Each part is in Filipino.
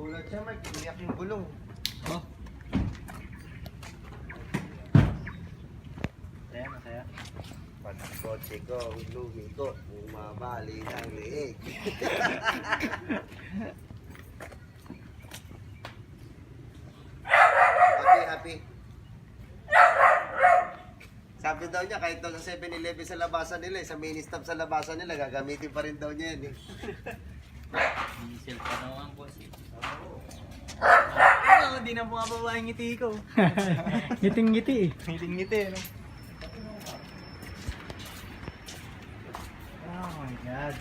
Nagulat siya, Mike. Umiyak yung gulong. Oh. Masaya, masaya. Pag ang kotse ko, lugi ko, umabali ng liig. Happy, happy. Sabi daw niya, kahit daw sa 7-Eleven sa labasan nila, sa mini stop sa labasan nila, gagamitin pa rin daw niya yan. Diesel pa naman, boss. Hindi na bumababa yung ngiti ko. Ngiting-ngiti eh. Ngiting-ngiti, no? Oh my God.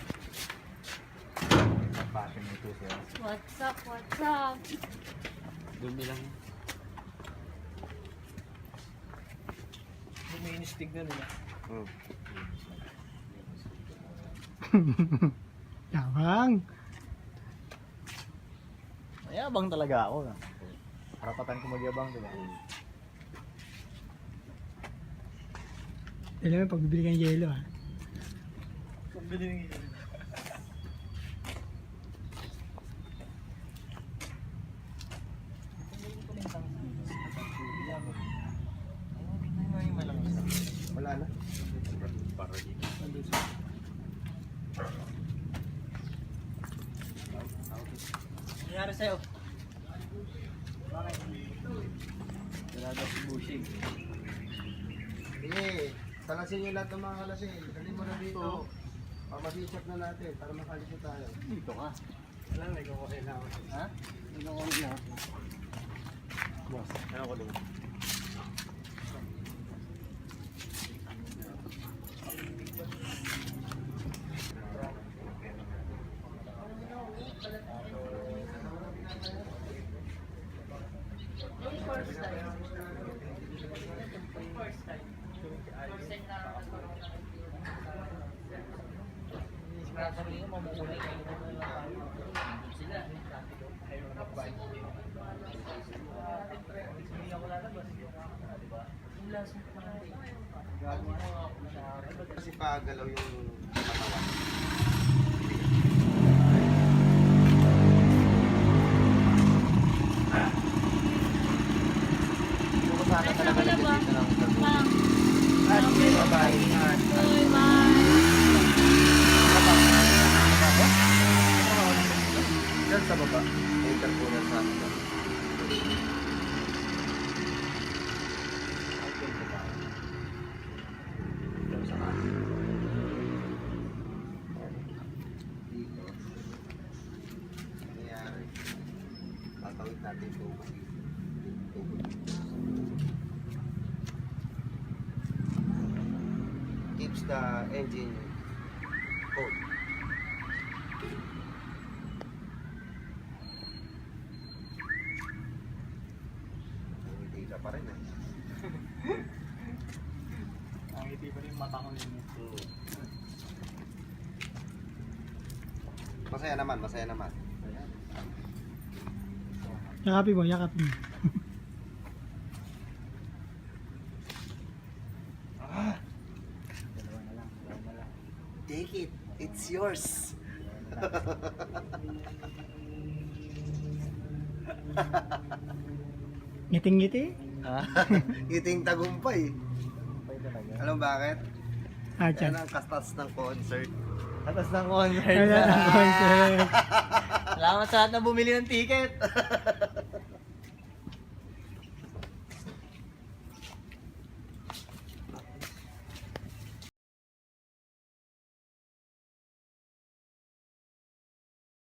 Passion nito siya. What's up? What's up? Dumi lang. Luminis tignan nila. Hmm. Yabang. Mayabang talaga ako. Karapatan ko magyabang, diba? Alam mo, pagbibili ka ng yelo ha. Pambili ng yun. Wala na. Para dito. Nangyari sa'yo? Bakit? Wala daw si Bushing. Sige, salasin niyo lahat ng mga kalasin. Dali mo na dito. Pamasichap na natin para makalis na tayo. Dito ka. Wala na, ikaw ko kailangan. Ha? Ikaw ko na. Boss, ano ko din? Kasi pagalaw yung katawan. Ay, sa wala ba? Mang. Bye-bye. Uy, bye. Diyan sa baba. Interpunan sa akin. Dito. Nangyari. Tatawid natin ito. Keeps the engine cold. Hindi ka pa rin eh. Ang ngiti pa rin yung mata ko nito. Masaya naman, masaya naman. Yakapin mo, yakapin mo. Dalawa na lang, dalawa na lang. Take it, it's yours. Ngiting-ngiti? Iting tagumpay. Tagumpay talaga. Alam bakit? Ah, Yan tiyan. ang kastas ng concert. Atas ng concert Wala na. na concert. Salamat sa lahat na bumili ng ticket.